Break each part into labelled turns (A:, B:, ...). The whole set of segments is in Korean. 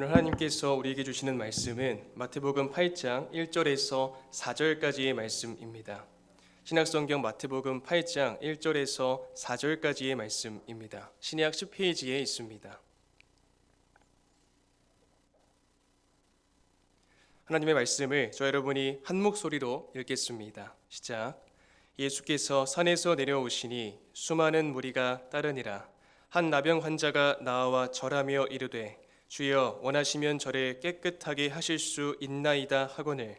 A: 오늘 하나님께서 우리에게 주시는 말씀은 마태복음 8장 1절에서 4절까지의 말씀입니다. 신약성경 마태복음 8장 1절에서 4절까지의 말씀입니다. 신약 10페이지에 있습니다. 하나님의 말씀을 저 여러분이 한 목소리로 읽겠습니다. 시작. 예수께서 산에서 내려오시니 수많은 무리가 따르니라. 한 나병 환자가 나와 절하며 이르되 주여 원하시면 저를 깨끗하게 하실 수 있나이다 하거늘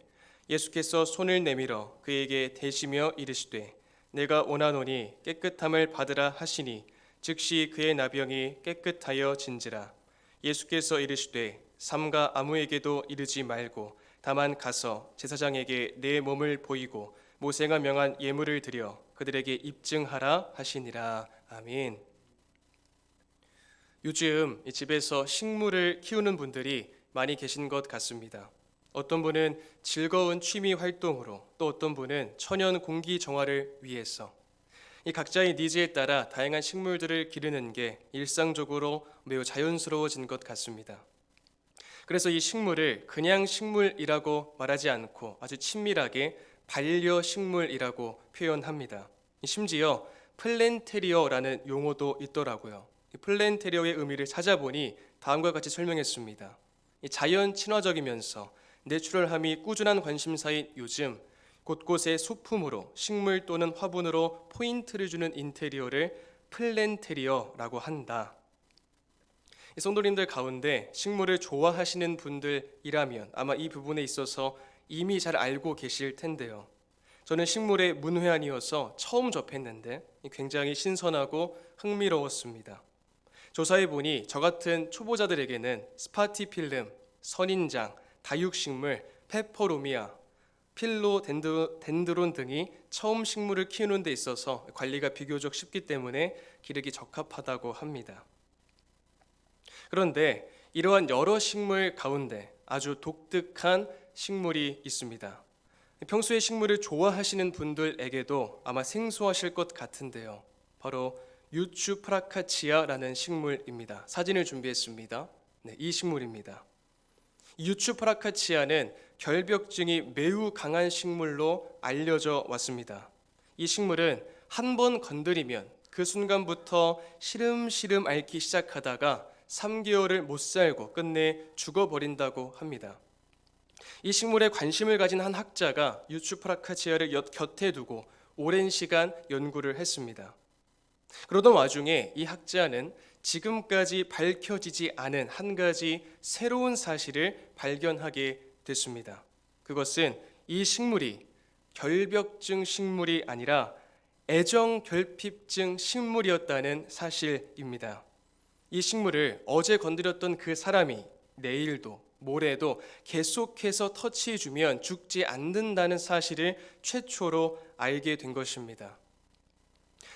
A: 예수께서 손을 내밀어 그에게 대시며 이르시되 내가 원하노니 깨끗함을 받으라 하시니 즉시 그의 나병이 깨끗하여 진지라. 예수께서 이르시되 삼가 아무에게도 이르지 말고 다만 가서 제사장에게 내 몸을 보이고 모세가 명한 예물을 드려 그들에게 입증하라 하시니라. 아멘. 요즘 집에서 식물을 키우는 분들이 많이 계신 것 같습니다. 어떤 분은 즐거운 취미 활동으로, 또 어떤 분은 천연 공기 정화를 위해서, 이 각자의 니즈에 따라 다양한 식물들을 기르는 게 일상적으로 매우 자연스러워진 것 같습니다. 그래서 이 식물을 그냥 식물이라고 말하지 않고 아주 친밀하게 반려식물이라고 표현합니다. 심지어 플랜테리어라는 용어도 있더라고요. 플랜테리어의 의미를 찾아보니 다음과 같이 설명했습니다. 자연 친화적이면서 내추럴함이 꾸준한 관심사인 요즘 곳곳에 소품으로 식물 또는 화분으로 포인트를 주는 인테리어를 플랜테리어라고 한다. 성도님들 가운데 식물을 좋아하시는 분들이라면 아마 이 부분에 있어서 이미 잘 알고 계실 텐데요. 저는 식물의 문외한이어서 처음 접했는데 굉장히 신선하고 흥미로웠습니다. 조사해 보니 저 같은 초보자들에게는 스파티필름, 선인장, 다육식물, 페퍼로미아, 필로덴드론 등이 처음 식물을 키우는 데 있어서 관리가 비교적 쉽기 때문에 기르기 적합하다고 합니다. 그런데 이러한 여러 식물 가운데 아주 독특한 식물이 있습니다. 평소에 식물을 좋아하시는 분들에게도 아마 생소하실 것 같은데요. 바로 유추프라카치아라는 식물입니다. 사진을 준비했습니다. 이 식물입니다. 유추프라카치아는 결벽증이 매우 강한 식물로 알려져 왔습니다. 이 식물은 한 번 건드리면 그 순간부터 시름시름 앓기 시작하다가 3개월을 못 살고 끝내 죽어버린다고 합니다. 이 식물에 관심을 가진 한 학자가 유추프라카치아를 곁에 두고 오랜 시간 연구를 했습니다. 그러던 와중에 이 학자는 지금까지 밝혀지지 않은 한 가지 새로운 사실을 발견하게 됐습니다. 그것은 이 식물이 결벽증 식물이 아니라 애정결핍증 식물이었다는 사실입니다. 이 식물을 어제 건드렸던 그 사람이 내일도 모레도 계속해서 터치해주면 죽지 않는다는 사실을 최초로 알게 된 것입니다.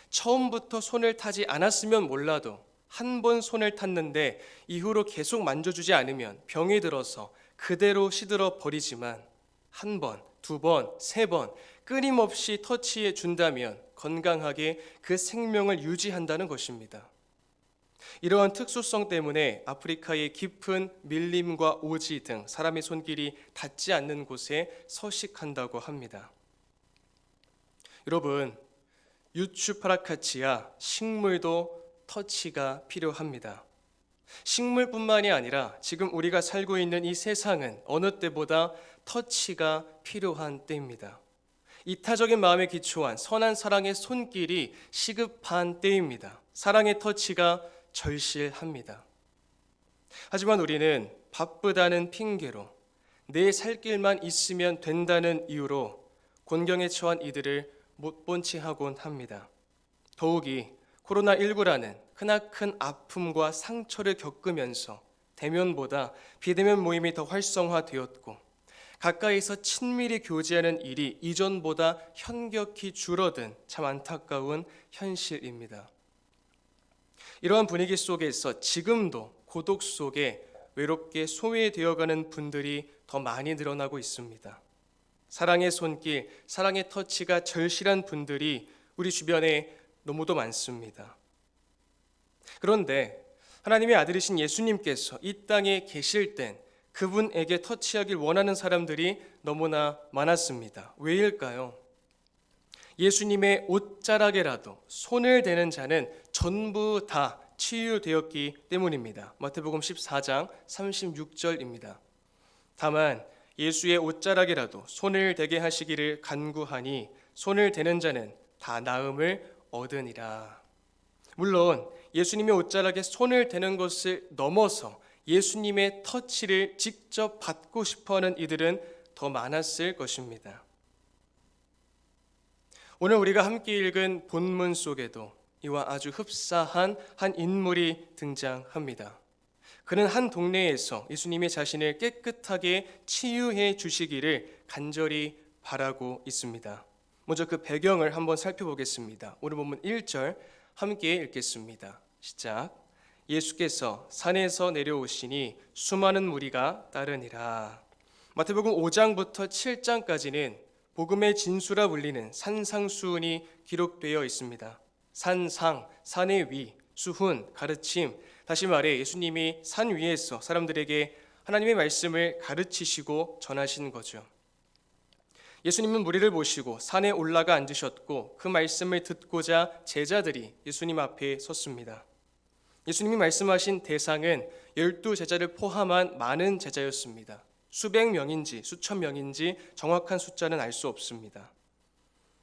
A: 처음부터 손을 타지 않았으면 몰라도 한 번 손을 탔는데 이후로 계속 만져주지 않으면 병이 들어서 그대로 시들어 버리지만 한 번, 두 번, 세 번 끊임없이 터치해 준다면 건강하게 그 생명을 유지한다는 것입니다. 이러한 특수성 때문에 아프리카의 깊은 밀림과 오지 등 사람의 손길이 닿지 않는 곳에 서식한다고 합니다. 여러분, 유추파라카치아 식물도 터치가 필요합니다. 식물뿐만이 아니라 지금 우리가 살고 있는 이 세상은 어느 때보다 터치가 필요한 때입니다. 이타적인 마음에 기초한 선한 사랑의 손길이 시급한 때입니다. 사랑의 터치가 절실합니다. 하지만 우리는 바쁘다는 핑계로 내 살 길만 있으면 된다는 이유로 곤경에 처한 이들을 못 본 채 하곤 합니다. 더욱이 코로나19라는 크나큰 아픔과 상처를 겪으면서 대면보다 비대면 모임이 더 활성화되었고 가까이서 친밀히 교제하는 일이 이전보다 현격히 줄어든 참 안타까운 현실입니다. 이러한 분위기 속에서 지금도 고독 속에 외롭게 소외되어가는 분들이 더 많이 늘어나고 있습니다. 사랑의 손길, 사랑의 터치가 절실한 분들이 우리 주변에 너무도 많습니다. 그런데 하나님의 아들이신 예수님께서 이 땅에 계실 땐 그분에게 터치하길 원하는 사람들이 너무나 많았습니다. 왜일까요? 예수님의 옷자락에라도 손을 대는 자는 전부 다 치유되었기 때문입니다. 마태복음 14장 36절입니다. 다만 예수의 옷자락에라도 손을 대게 하시기를 간구하니 손을 대는 자는 다 나음을 얻으니라. 물론 예수님의 옷자락에 손을 대는 것을 넘어서 예수님의 터치를 직접 받고 싶어하는 이들은 더 많았을 것입니다. 오늘 우리가 함께 읽은 본문 속에도 이와 아주 흡사한 한 인물이 등장합니다. 그는 한 동네에서 예수님이 자신을 깨끗하게 치유해 주시기를 간절히 바라고 있습니다. 먼저 그 배경을 한번 살펴보겠습니다. 오늘 본문 1절 함께 읽겠습니다. 시작. 예수께서 산에서 내려오시니 수많은 무리가 따르니라. 마태복음 5장부터 7장까지는 복음의 진수라 불리는 산상수훈이 기록되어 있습니다. 산상, 산의 위, 수훈, 가르침, 다시 말해 예수님이 산 위에서 사람들에게 하나님의 말씀을 가르치시고 전하신 거죠. 예수님은 무리를 모시고 산에 올라가 앉으셨고 그 말씀을 듣고자 제자들이 예수님 앞에 섰습니다. 예수님이 말씀하신 대상은 12제자를 포함한 많은 제자였습니다. 수백 명인지 수천 명인지 정확한 숫자는 알 수 없습니다.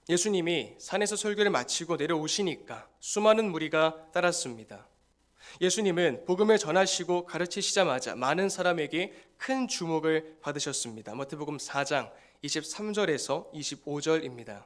A: 예수님이 산에서 설교를 마치고 내려오시니까 수많은 무리가 따랐습니다. 예수님은 복음을 전하시고 가르치시자마자 많은 사람에게 큰 주목을 받으셨습니다. 마태복음 4장 23절에서 25절입니다.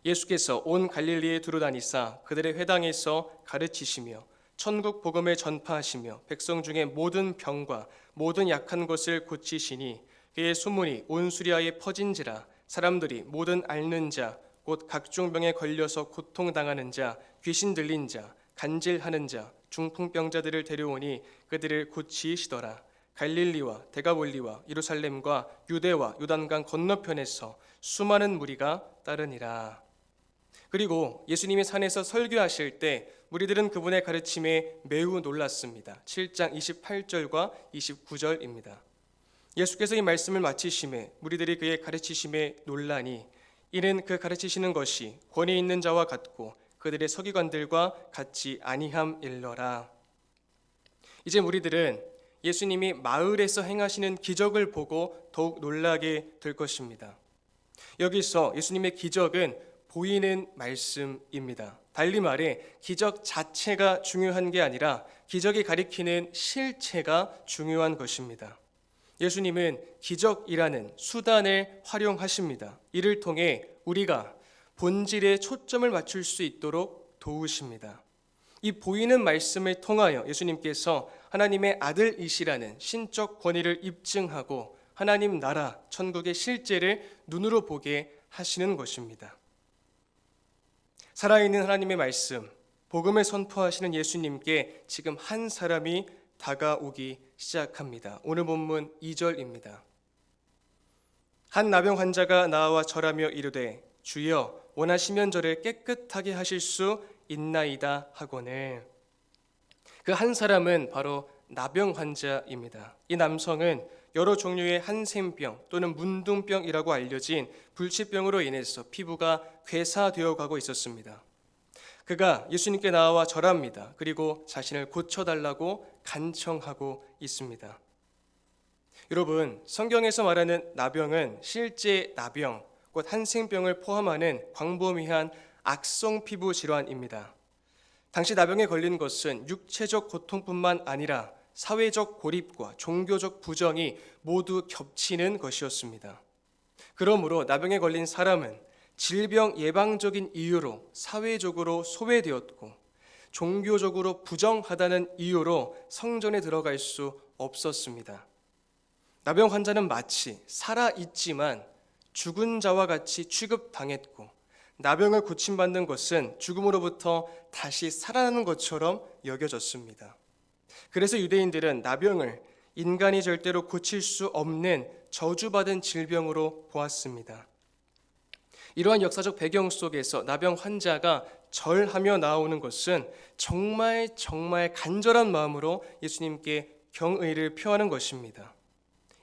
A: 예수께서 온 갈릴리에 두루다니사 그들의 회당에서 가르치시며 천국 복음을 전파하시며 백성 중에 모든 병과 모든 약한 것을 고치시니 그의 소문이 온 수리아에 퍼진지라. 사람들이 모든 앓는 자 곧 각종 병에 걸려서 고통당하는 자 귀신 들린 자 간질하는 자 중풍병자들을 데려오니 그들을 고치시더라. 갈릴리와 데가볼리와 예루살렘과 유대와 요단강 건너편에서 수많은 무리가 따르니라. 그리고 예수님이 산에서 설교하실 때 무리들은 그분의 가르침에 매우 놀랐습니다. 7장 28절과 29절입니다. 예수께서 이 말씀을 마치심에 무리들이 그의 가르치심에 놀라니 이는 그 가르치시는 것이 권위 있는 자와 같고 그들의 서기관들과 같지 아니함일러라. 이제 무리들은 예수님이 마을에서 행하시는 기적을 보고 더욱 놀라게 될 것입니다. 여기서 예수님의 기적은 보이는 말씀입니다. 달리 말해 기적 자체가 중요한 게 아니라 기적이 가리키는 실체가 중요한 것입니다. 예수님은 기적이라는 수단을 활용하십니다. 이를 통해 우리가 본질에 초점을 맞출 수 있도록 도우십니다. 이 보이는 말씀을 통하여 예수님께서 하나님의 아들이시라는 신적 권위를 입증하고 하나님 나라, 천국의 실제를 눈으로 보게 하시는 것입니다. 살아있는 하나님의 말씀, 복음을 선포하시는 예수님께 지금 한 사람이 다가오기 시작합니다. 오늘 본문 2절입니다. 한 나병 환자가 나와 절하며 이르되 주여 원하시면 저를 깨끗하게 하실 수 있나이다 하거늘. 그 한 사람은 바로 나병 환자입니다. 이 남성은 여러 종류의 한센병 또는 문둥병이라고 알려진 불치병으로 인해서 피부가 괴사되어 가고 있었습니다. 그가 예수님께 나와 절합니다. 그리고 자신을 고쳐달라고 간청하고 있습니다. 여러분, 성경에서 말하는 나병은 실제 나병, 곧 한센병을 포함하는 광범위한 악성 피부 질환입니다. 당시 나병에 걸린 것은 육체적 고통뿐만 아니라 사회적 고립과 종교적 부정이 모두 겹치는 것이었습니다. 그러므로 나병에 걸린 사람은 질병 예방적인 이유로 사회적으로 소외되었고 종교적으로 부정하다는 이유로 성전에 들어갈 수 없었습니다. 나병 환자는 마치 살아있지만 죽은 자와 같이 취급당했고 나병을 고침받는 것은 죽음으로부터 다시 살아나는 것처럼 여겨졌습니다. 그래서 유대인들은 나병을 인간이 절대로 고칠 수 없는 저주받은 질병으로 보았습니다. 이러한 역사적 배경 속에서 나병 환자가 절하며 나오는 것은 정말 간절한 마음으로 예수님께 경의를 표하는 것입니다.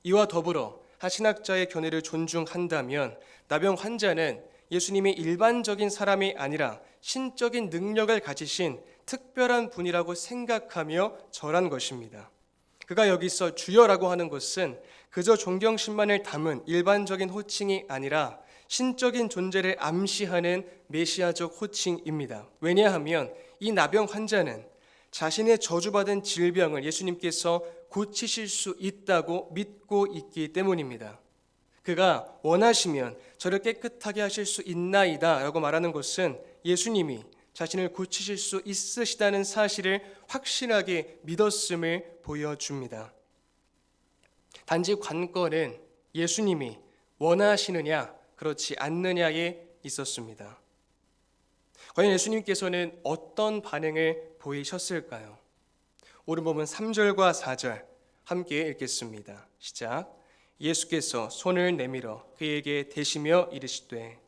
A: 이와 더불어 한 신학자의 견해를 존중한다면 나병 환자는 예수님이 일반적인 사람이 아니라 신적인 능력을 가지신 특별한 분이라고 생각하며 절한 것입니다. 그가 여기서 주여라고 하는 것은 그저 존경심만을 담은 일반적인 호칭이 아니라 신적인 존재를 암시하는 메시아적 호칭입니다. 왜냐하면 이 나병 환자는 자신의 저주받은 질병을 예수님께서 고치실 수 있다고 믿고 있기 때문입니다. 그가 원하시면 저를 깨끗하게 하실 수 있나이다 라고 말하는 것은 예수님이 자신을 고치실 수 있으시다는 사실을 확실하게 믿었음을 보여줍니다. 단지 관건은 예수님이 원하시느냐 그렇지 않느냐에 있었습니다. 과연 예수님께서는 어떤 반응을 보이셨을까요? 오늘 보면 3절과 4절 함께 읽겠습니다. 시작. 예수께서 손을 내밀어 그에게 대시며 이르시되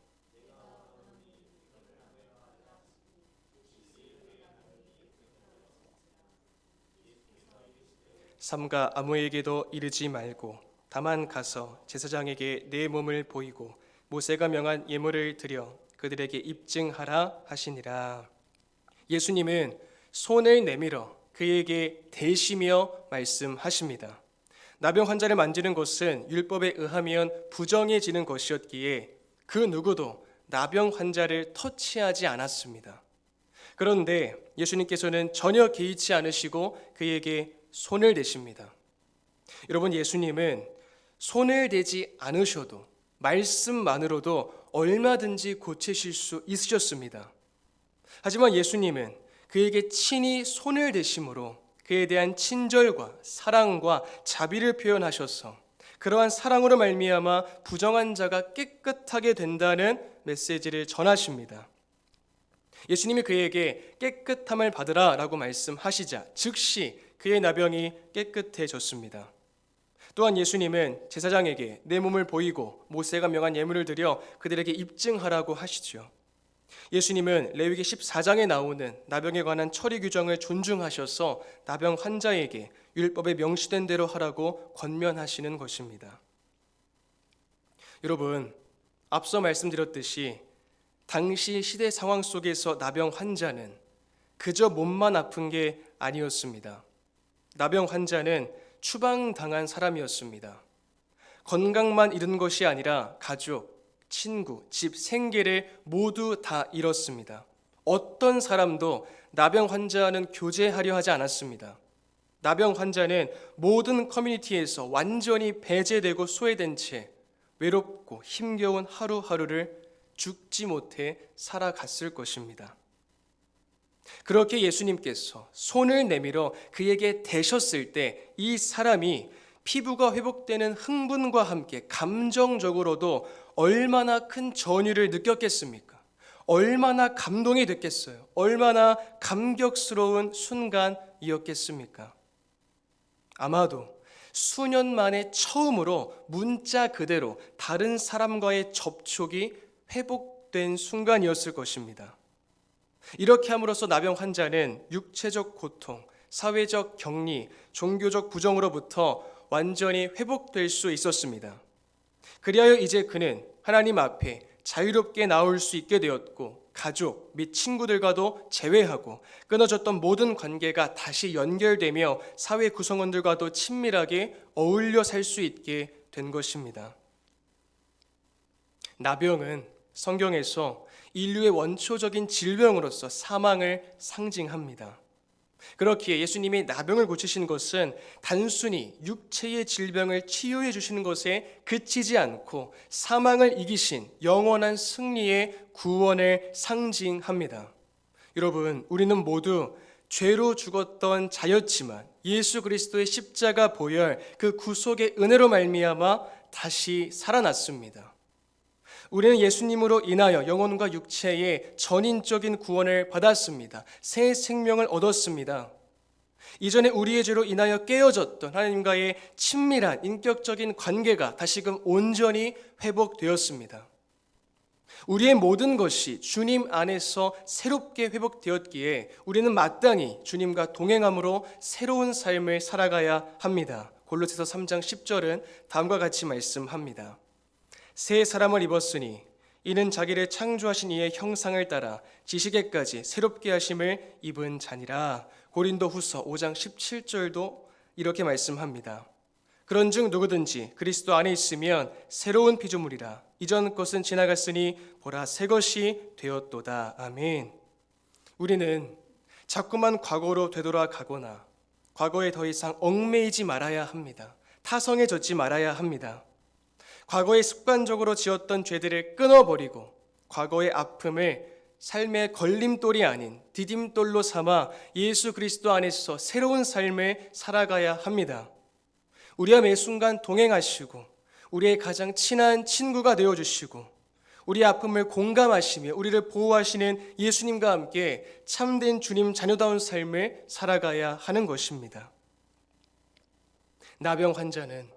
A: 삼가 아무에게도 이르지 말고 다만 가서 제사장에게 내 몸을 보이고 모세가 명한 예물을 드려 그들에게 입증하라 하시니라. 예수님은 손을 내밀어 그에게 대시며 말씀하십니다. 나병 환자를 만지는 것은 율법에 의하면 부정해지는 것이었기에 그 누구도 나병 환자를 터치하지 않았습니다. 그런데 예수님께서는 전혀 개의치 않으시고 그에게 손을 대십니다. 여러분, 예수님은 손을 대지 않으셔도 말씀만으로도 얼마든지 고치실 수 있으셨습니다. 하지만 예수님은 그에게 친히 손을 대심으로 그에 대한 친절과 사랑과 자비를 표현하셔서 그러한 사랑으로 말미암아 부정한 자가 깨끗하게 된다는 메시지를 전하십니다. 예수님이 그에게 깨끗함을 받으라 라고 말씀하시자 즉시 그의 나병이 깨끗해졌습니다. 또한 예수님은 제사장에게 내 몸을 보이고 모세가 명한 예물을 드려 그들에게 입증하라고 하시죠. 예수님은 레위기 14장에 나오는 나병에 관한 처리 규정을 존중하셔서 나병 환자에게 율법에 명시된 대로 하라고 권면하시는 것입니다. 여러분, 앞서 말씀드렸듯이 당시 시대 상황 속에서 나병 환자는 그저 몸만 아픈 게 아니었습니다. 나병 환자는 추방당한 사람이었습니다. 건강만 잃은 것이 아니라 가족, 친구, 집, 생계를 모두 다 잃었습니다. 어떤 사람도 나병 환자와는 교제하려 하지 않았습니다. 나병 환자는 모든 커뮤니티에서 완전히 배제되고 소외된 채 외롭고 힘겨운 하루하루를 죽지 못해 살아갔을 것입니다. 그렇게 예수님께서 손을 내밀어 그에게 대셨을 때 이 사람이 피부가 회복되는 흥분과 함께 감정적으로도 얼마나 큰 전율을 느꼈겠습니까? 얼마나 감동이 됐겠어요? 얼마나 감격스러운 순간이었겠습니까? 아마도 수년 만에 처음으로 문자 그대로 다른 사람과의 접촉이 회복된 순간이었을 것입니다. 이렇게 함으로써 나병 환자는 육체적 고통, 사회적 격리, 종교적 부정으로부터 완전히 회복될 수 있었습니다. 그리하여 이제 그는 하나님 앞에 자유롭게 나올 수 있게 되었고 가족 및 친구들과도 재회하고 끊어졌던 모든 관계가 다시 연결되며 사회 구성원들과도 친밀하게 어울려 살 수 있게 된 것입니다. 나병은 성경에서 인류의 원초적인 질병으로서 사망을 상징합니다. 그렇기에 예수님이 나병을 고치신 것은 단순히 육체의 질병을 치유해 주시는 것에 그치지 않고 사망을 이기신 영원한 승리의 구원을 상징합니다. 여러분, 우리는 모두 죄로 죽었던 자였지만 예수 그리스도의 십자가 보혈 그 구속의 은혜로 말미암아 다시 살아났습니다. 우리는 예수님으로 인하여 영혼과 육체의 전인적인 구원을 받았습니다. 새 생명을 얻었습니다. 이전에 우리의 죄로 인하여 깨어졌던 하나님과의 친밀한 인격적인 관계가 다시금 온전히 회복되었습니다. 우리의 모든 것이 주님 안에서 새롭게 회복되었기에 우리는 마땅히 주님과 동행함으로 새로운 삶을 살아가야 합니다. 골로새서 3장 10절은 다음과 같이 말씀합니다. 새 사람을 입었으니 이는 자기를 창조하신 이의 형상을 따라 지식에까지 새롭게 하심을 입은 자니라. 고린도후서 5장 17절도 이렇게 말씀합니다. 그런즉 누구든지 그리스도 안에 있으면 새로운 피조물이라. 이전 것은 지나갔으니 보라 새 것이 되었도다. 아멘. 우리는 자꾸만 과거로 되돌아가거나 과거에 더 이상 얽매이지 말아야 합니다. 타성해졌지 말아야 합니다. 과거에 습관적으로 지었던 죄들을 끊어버리고 과거의 아픔을 삶의 걸림돌이 아닌 디딤돌로 삼아 예수 그리스도 안에서 새로운 삶을 살아가야 합니다. 우리와 매 순간 동행하시고 우리의 가장 친한 친구가 되어주시고 우리의 아픔을 공감하시며 우리를 보호하시는 예수님과 함께 참된 주님 자녀다운 삶을 살아가야 하는 것입니다. 나병 환자는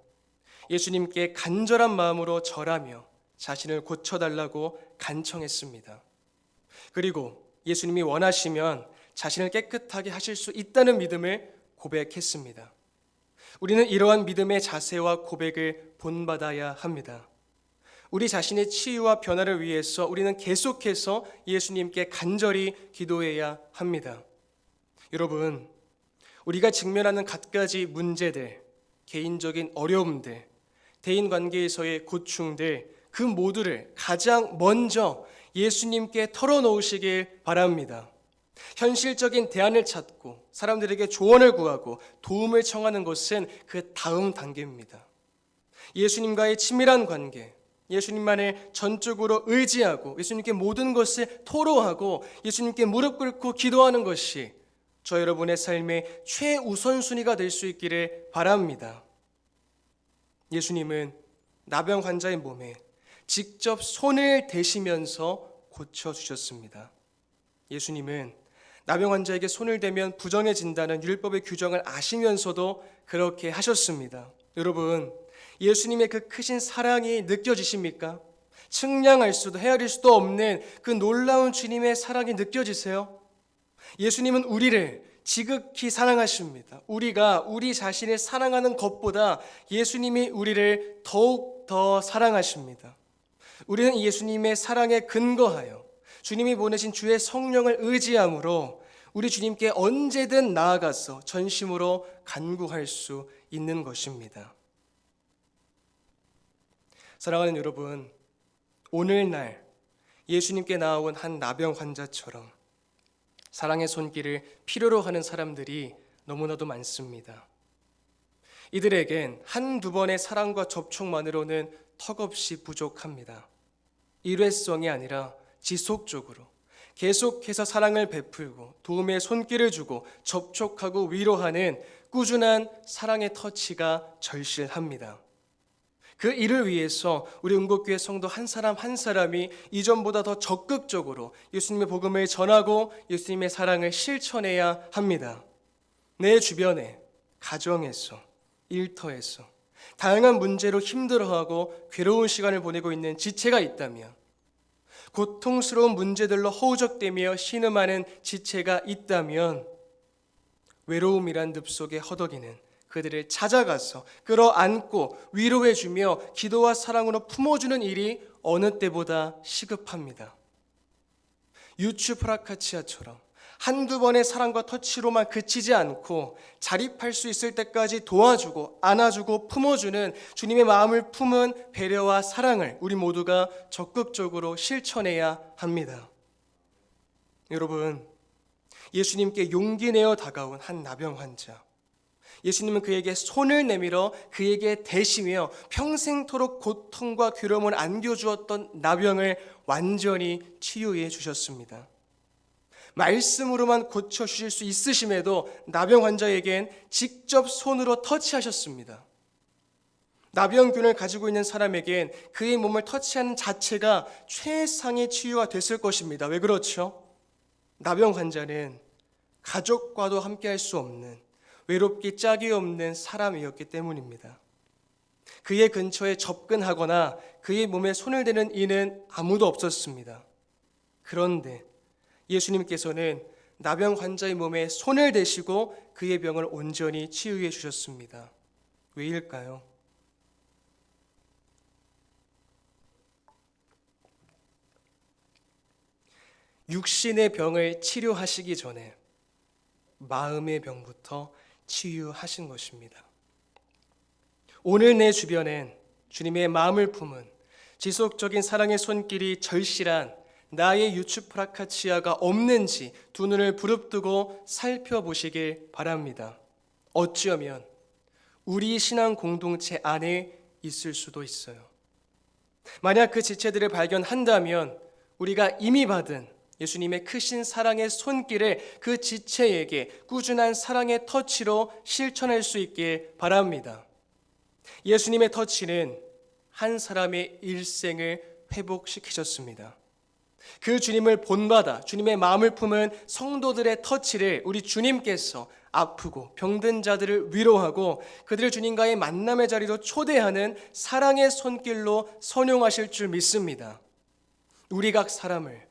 A: 예수님께 간절한 마음으로 절하며 자신을 고쳐달라고 간청했습니다. 그리고 예수님이 원하시면 자신을 깨끗하게 하실 수 있다는 믿음을 고백했습니다. 우리는 이러한 믿음의 자세와 고백을 본받아야 합니다. 우리 자신의 치유와 변화를 위해서 우리는 계속해서 예수님께 간절히 기도해야 합니다. 여러분, 우리가 직면하는 갖가지 문제들, 개인적인 어려움들, 대인관계에서의 고충들, 그 모두를 가장 먼저 예수님께 털어놓으시길 바랍니다. 현실적인 대안을 찾고 사람들에게 조언을 구하고 도움을 청하는 것은 그 다음 단계입니다. 예수님과의 친밀한 관계, 예수님만을 전적으로 의지하고 예수님께 모든 것을 토로하고 예수님께 무릎 꿇고 기도하는 것이 저 여러분의 삶의 최우선순위가 될 수 있기를 바랍니다. 예수님은 나병 환자의 몸에 직접 손을 대시면서 고쳐주셨습니다. 예수님은 나병 환자에게 손을 대면 부정해진다는 율법의 규정을 아시면서도 그렇게 하셨습니다. 여러분, 예수님의 그 크신 사랑이 느껴지십니까? 측량할 수도 헤아릴 수도 없는 그 놀라운 주님의 사랑이 느껴지세요? 예수님은 우리를 지극히 사랑하십니다. 우리가 우리 자신을 사랑하는 것보다 예수님이 우리를 더욱 더 사랑하십니다. 우리는 예수님의 사랑에 근거하여 주님이 보내신 주의 성령을 의지함으로 우리 주님께 언제든 나아가서 전심으로 간구할 수 있는 것입니다. 사랑하는 여러분, 오늘날 예수님께 나아온 한 나병 환자처럼 사랑의 손길을 필요로 하는 사람들이 너무나도 많습니다. 이들에겐 한두 번의 사랑과 접촉만으로는 턱없이 부족합니다. 일회성이 아니라 지속적으로 계속해서 사랑을 베풀고 도움의 손길을 주고 접촉하고 위로하는 꾸준한 사랑의 터치가 절실합니다. 그 일을 위해서 우리 은국교회 성도 한 사람 한 사람이 이전보다 더 적극적으로 예수님의 복음을 전하고 예수님의 사랑을 실천해야 합니다. 내 주변에, 가정에서, 일터에서 다양한 문제로 힘들어하고 괴로운 시간을 보내고 있는 지체가 있다면, 고통스러운 문제들로 허우적대며 신음하는 지체가 있다면, 외로움이란 늪 속에 허덕이는 그들을 찾아가서 끌어안고 위로해주며 기도와 사랑으로 품어주는 일이 어느 때보다 시급합니다. 유추 프라카치아처럼 한두 번의 사랑과 터치로만 그치지 않고 자립할 수 있을 때까지 도와주고 안아주고 품어주는 주님의 마음을 품은 배려와 사랑을 우리 모두가 적극적으로 실천해야 합니다. 여러분, 예수님께 용기 내어 다가온 한 나병 환자, 예수님은 그에게 손을 내밀어 그에게 대시며 평생토록 고통과 괴로움을 안겨주었던 나병을 완전히 치유해 주셨습니다. 말씀으로만 고쳐주실 수 있으심에도 나병 환자에겐 직접 손으로 터치하셨습니다. 나병균을 가지고 있는 사람에겐 그의 몸을 터치하는 자체가 최상의 치유가 됐을 것입니다. 왜 그렇죠? 나병 환자는 가족과도 함께할 수 없는 외롭기 짝이 없는 사람이었기 때문입니다. 그의 근처에 접근하거나 그의 몸에 손을 대는 이는 아무도 없었습니다. 그런데 예수님께서는 나병 환자의 몸에 손을 대시고 그의 병을 온전히 치유해 주셨습니다. 왜일까요? 육신의 병을 치료하시기 전에 마음의 병부터 치유하신 것입니다. 오늘 내 주변엔 주님의 마음을 품은 지속적인 사랑의 손길이 절실한 나의 유추프라카치아가 없는지 두 눈을 부릅뜨고 살펴보시길 바랍니다. 어찌하면 우리 신앙 공동체 안에 있을 수도 있어요. 만약 그 지체들을 발견한다면 우리가 이미 받은 예수님의 크신 사랑의 손길을 그 지체에게 꾸준한 사랑의 터치로 실천할 수 있길 바랍니다. 예수님의 터치는 한 사람의 일생을 회복시키셨습니다. 그 주님을 본받아 주님의 마음을 품은 성도들의 터치를 우리 주님께서 아프고 병든 자들을 위로하고 그들을 주님과의 만남의 자리로 초대하는 사랑의 손길로 선용하실 줄 믿습니다. 우리 각 사람을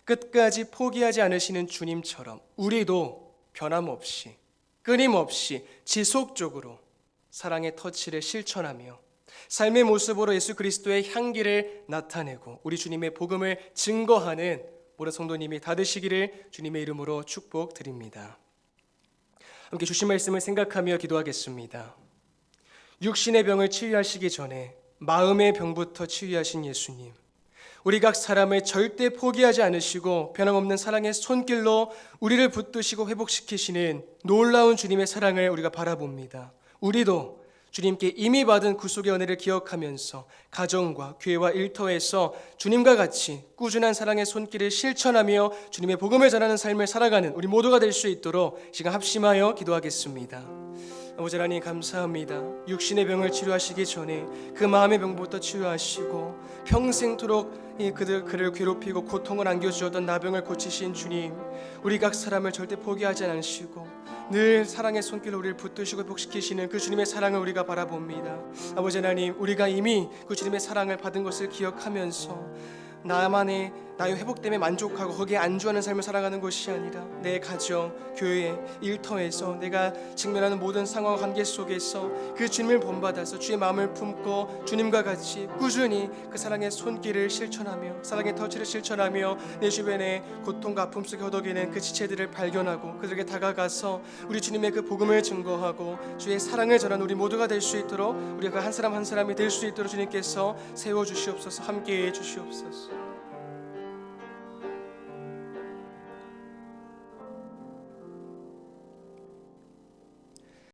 A: 끝까지 포기하지 않으시는 주님처럼 우리도 변함없이 끊임없이 지속적으로 사랑의 터치를 실천하며 삶의 모습으로 예수 그리스도의 향기를 나타내고 우리 주님의 복음을 증거하는 모든 성도님이 다 되시기를 주님의 이름으로 축복드립니다. 함께 주신 말씀을 생각하며 기도하겠습니다. 육신의 병을 치유하시기 전에 마음의 병부터 치유하신 예수님, 우리 각 사람을 절대 포기하지 않으시고 변함없는 사랑의 손길로 우리를 붙드시고 회복시키시는 놀라운 주님의 사랑을 우리가 바라봅니다. 우리도 주님께 이미 받은 구속의 은혜를 기억하면서 가정과 교회와 일터에서 주님과 같이 꾸준한 사랑의 손길을 실천하며 주님의 복음을 전하는 삶을 살아가는 우리 모두가 될 수 있도록 시간 합심하여 기도하겠습니다. 아버지 하나님 감사합니다. 육신의 병을 치료하시기 전에 그 마음의 병부터 치유하시고 평생토록 그를 괴롭히고 고통을 안겨주었던 나병을 고치신 주님, 우리 각 사람을 절대 포기하지 않으시고 늘 사랑의 손길로 우리를 붙드시고 회복시키시는 그 주님의 사랑을 우리가 바라봅니다. 아버지 하나님, 우리가 이미 그 주님의 사랑을 받은 것을 기억하면서 나의 회복됨에 만족하고 거기에 안주하는 삶을 살아가는 것이 아니라 내 가정, 교회, 일터에서 내가 직면하는 모든 상황 관계 속에서 그 주님을 본받아서 주의 마음을 품고 주님과 같이 꾸준히 그 사랑의 손길을 실천하며 사랑의 터치를 실천하며 내 주변에 고통과 아픔 속에 허덕이는 그 지체들을 발견하고 그들에게 다가가서 우리 주님의 그 복음을 증거하고 주의 사랑을 전하는 우리 모두가 될 수 있도록 우리가 한 사람 한 사람이 될 수 있도록 주님께서 세워주시옵소서. 함께해 주시옵소서.